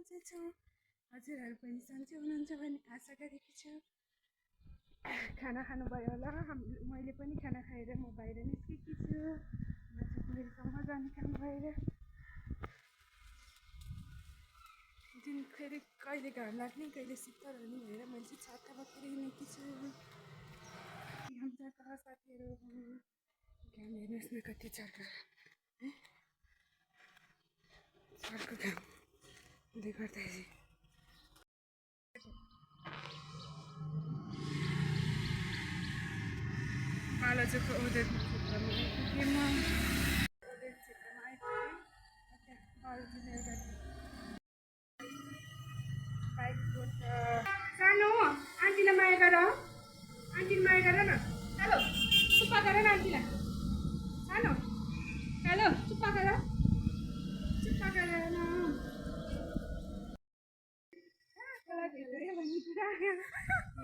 सन्चै छु। हजुरहरू पनि सन्चै हुनुहुन्छ भन्ने आशा गरेकी छु। खाना खानुभयो होला। मैले पनि खाना खाएर म बाहिर निस्केकी छु। म चाहिँ पोखरीसम्म जाने काम भएर दिन फेरि कहिले घाम लाग्ने कहिले शीतल हुने भएर मैले चाहिँ छाता बोकेर हिँडेकी छु। घाम साथीहरू घाम हेर्नुहोस् न कति चर्को चर्को घाम हुँदै गर्दाखेरि बालाजुको उदय क्षेत्रमा आइपुगेँ म। उदय क्षेत्रमा आइपुगेँ। बालाजुले एउटा बाइकको छ सानो आन्टीलाई माया गर, आन्टीलाई माया गर न। हेलो चुप्पा गर न आन्टीलाई। सानो हेलो चुप्पा गर न।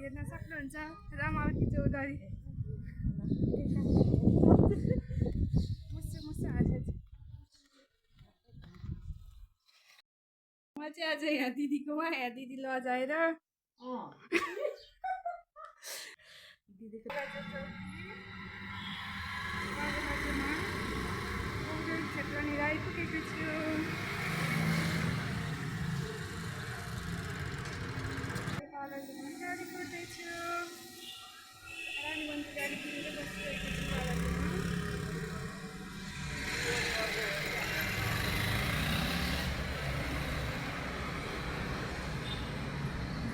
हेर्न सक्नुहुन्छ रमावती चौधरी मुसु हाँसेछ। म चाहिँ आज यहाँ दिदीकोमा दिदी लजाएर दिदीको क्षेत्रनिर आइपुगेको छु। गाडी कुर्दैछु। रानीवनको गाडी किनेर बसिरहेको छु बालाजुमा।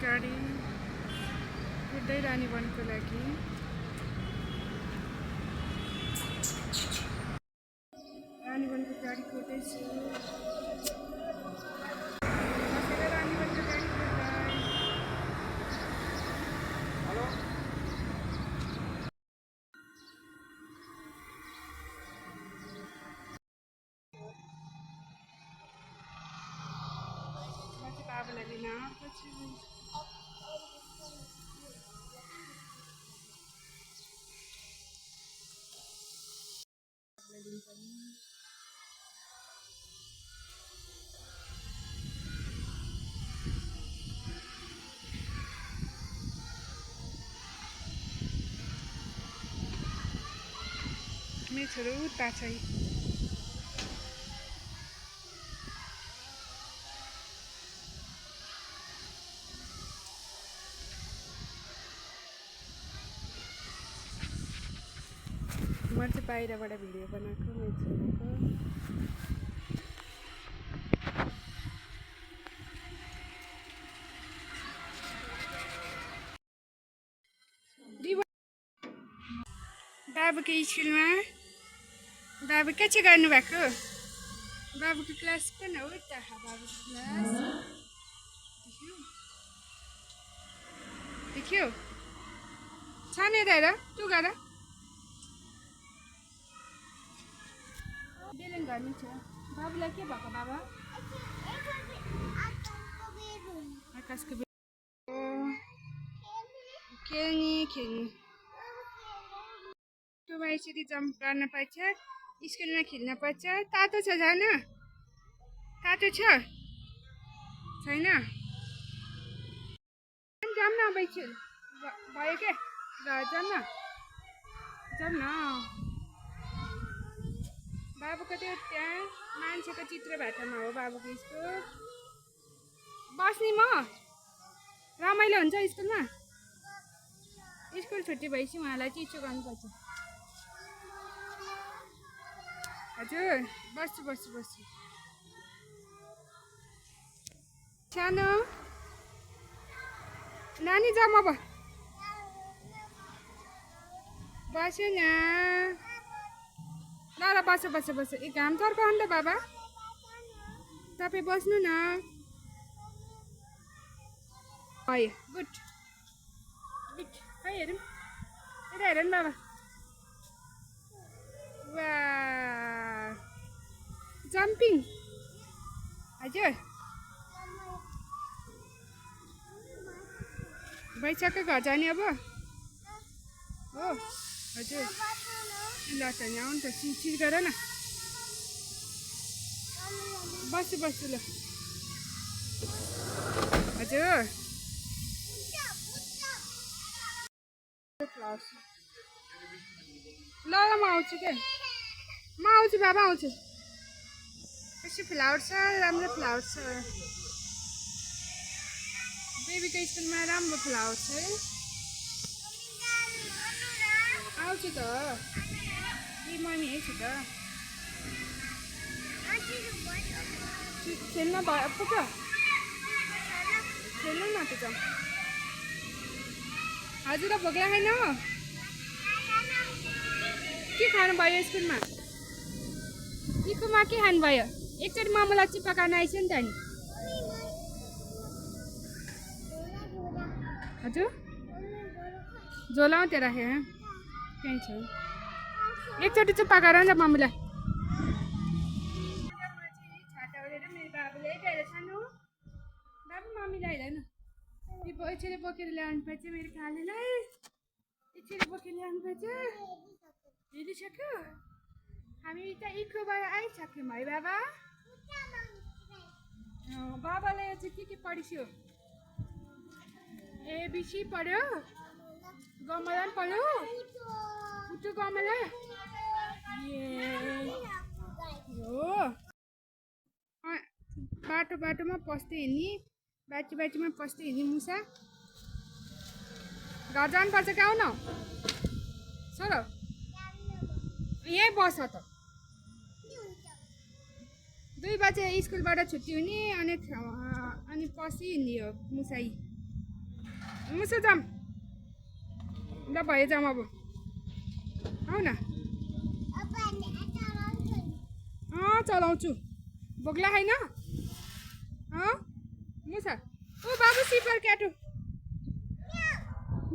गाडी कुर्दै रानीवनको लागि रानीवनको गाडी कुर्दैछु। बसेर रानीवनको गाडी कुर्दै बाबालाई लिन आएको छु। मेरो छोरो उता छ। म चाहिँ बाहिरबाट भिडियो बनाएको मेरो छोरीको। बाबुको स्कुलमा बाबु के चाहिँ गर्नुभएको? बाबुको क्लास कुन हो त? बाबुको क्लास देख्यो छाने हेर तँ गर बेलन गर्नु छ। बाबुलाई के भएको बाबा? आकाशको खेल्ने टोमा यसरी जम्प गर्न पर्छ। स्कुलमा खेल्न पर्छ। तातो छ जान? तातो छ छैन? जाऊँ न अब एकछिन भयो क्या जाऊँ न। बाबुको त्यो त्यहाँ मान्छेको चित्र भाटामा हो बाबुको स्कुल। बस्ने म रमाइलो हुन्छ स्कुलमा। स्कुल छुट्टी भएपछि उहाँलाई चिसो गर्नुपर्छ। हजुर बस्छु सानो नानी जाऊँ अब बस्यो न ल बस्छ ए घाम चर्काउनु त बाबा तपाईँ बस्नु न। भयो गुड खै हेरौँ यता हेर नि बाबा। वा जम्पिङ हजुर भइसक्यो घर जाने अब हो हजुर ल त नि आउनु त चिज गर न। बस्छु ल हजुर फ्लावर्स ल ल म आउँछु के म आउँछु बाबा आउँछु कस्तो फ्लावर छ राम्रो फ्लावर छ बेबीको स्कुलमा राम्रो फ्लावर छ है आउँछु त ए मम्मी यही छु त खेल्न भयो पुग्छ खेल्नु न त हजुर भोक लागेन के खानुभयो स्कुलमा स्कुलमा के खानुभयो एकचोटि मोमोलाई चिप्पाकान आइस नि त नि हजुर झोला त्यो राखेँ त्यहीँ छ एकचोटि चाहिँ पकाएर नि त मम्मीलाई छाता ओढेर मेरो बाबुले ल्याएर सानो बाबु मम्मीलाई हेर न यसरी बोकेर ल्याउनु पर्छ मेरो कालेलाई यसरी बोकेर ल्याउनु पर्छ हेरिसक्यो हामी त इकोबाट आइसक्यौँ है बाबा बाबाले चाहिँ के पढिस्यो एबिसी पढ्यो गमला पनि पढ्यो उठ्यो गमला हो बाटोमा पस्दै हिँड्ने बाटोमा पस्दै हिँड्ने मुसा घर जानुपर्छ क्या आउन सर यहीँ बस त 2 बजे स्कुलबाट छुट्टी हुने अनि पछि हिँड्ने हो मुसाई मुसा जाम ल भयो जाम अब आऊ न चलाउँछु भोक लागेन मुसा ओ बाबु सिपर क्याटो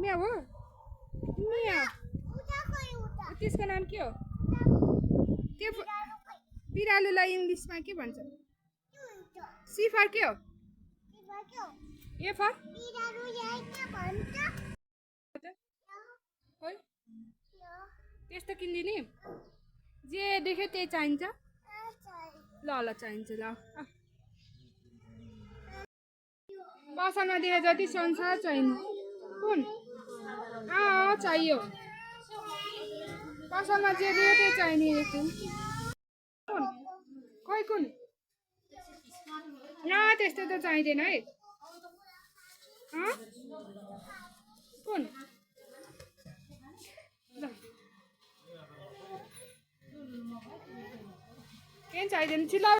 म्याउ हो म्याउ त्यसको नाम के हो त्यो बिरालोलाई इङ्ग्लिसमा के भन्छ सी फर के हो ए फर त्यस्तो किनिदिने जे देख्यो त्यही चाहिन्छ ल ल चाहिन्छ ल पसलमा देखे जति संसार चाहिन्छ कुन चाहियो पसलमा जे देख्यो त्यही चाहिने कुन खोइ कुन त्यस्तो त चाहिँदैन है कुन ल केही चाहिँदैन छिल्ला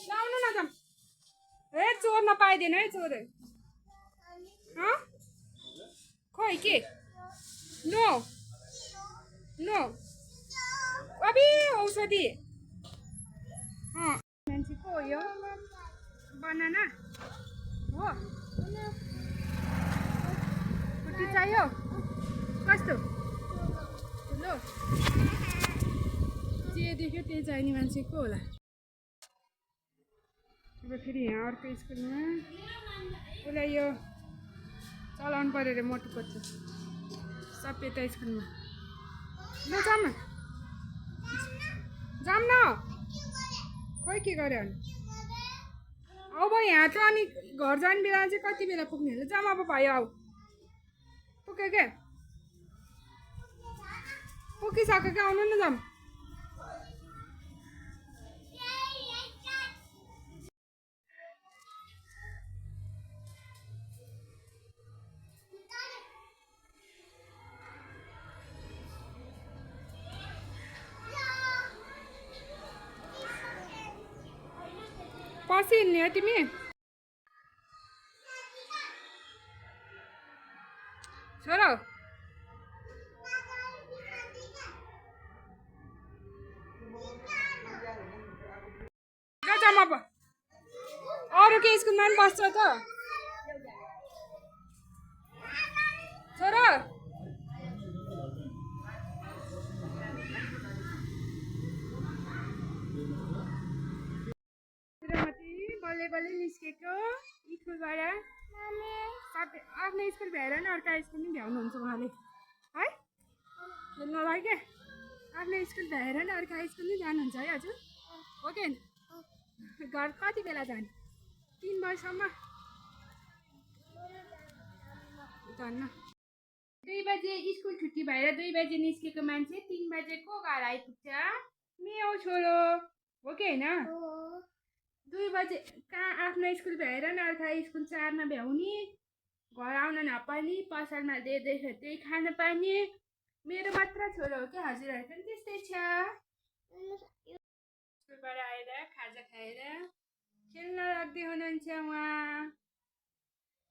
लाउनु न जाम ए चोर्न पाइँदैन है चोर खोइ के नो नो अबि औषधि मान्छेको हो यो बनाना हो खुट्टी चाहियो कस्तो ठुलो जे देख्यो त्यही चाहिने मान्छेको होला अब फेरि यहाँ अर्को स्कुलमा उसलाई यो चलाउनु पऱ्यो अरे मोटो पत्तो सपेता स्कुलमा ल जाम न खोइ के गर्यो भने अब यहाँ त अनि घर जाने बेला चाहिँ कति बेला पुग्ने होला जाम अब भयो आऊ पुग्यो क्या पुगिसक्यो क्या आउनु न जाम पछि हिँड्ने हो तिमी छोरो जाम अब अरू के स्कुलमा पनि बस्छ त छोरो बल्लै निस्केको स्कुलबाट आफ्नो स्कुल भ्याएर नि अर्को स्कुल पनि भ्याउनुहुन्छ उहाँले है खेल्नलाई क्या आफ्नो स्कुल भ्याएर नि अर्को स्कुल पनि जानुहुन्छ है हजुर हो कि घर कति बेला जाने 3 बजीसम्म धन्न 2 बजे स्कुल छुट्टी भएर 2 बजे निस्केको मान्छे 3 बजेको घर आइपुग्छ मेउ छोरो हो कि होइन 2 बजे कहाँ आफ्नो स्कुल भ्याएर न अर्को स्कुल 4 मा भ्याउने घर आउन नपाउने पसलमा त्यही खान पाउने मेरो मात्र छोरो हो कि हजुरहरू पनि त्यस्तै छ स्कुलबाट आएर खाजा खाएर खेल्न लाग्दै हुनुहुन्छ उहाँ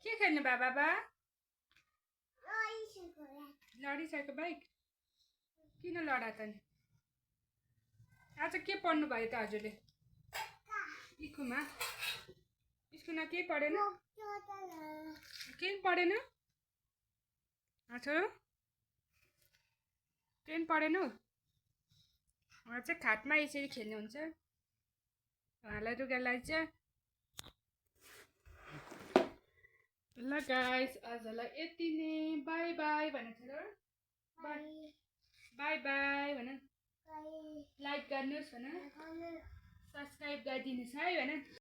के खेल्नु बाबा लडिसक्यो बाइक किन लडा त नि आज के पढ्नु भयो त हजुरले इकुमा स्कुलमा केही पढेन केही पढेन छोरो केही पढेन उहाँ चाहिँ खाटमा यसरी खेल्नुहुन्छ उहाँलाई रुगा लाग्छ ल गाइस आजलाई यति नै बाई बाई भन छोरो बाई बाई भन लाइक गर्नुहोस् भन सब्सक्राइब गरिदिनुहोस् है भन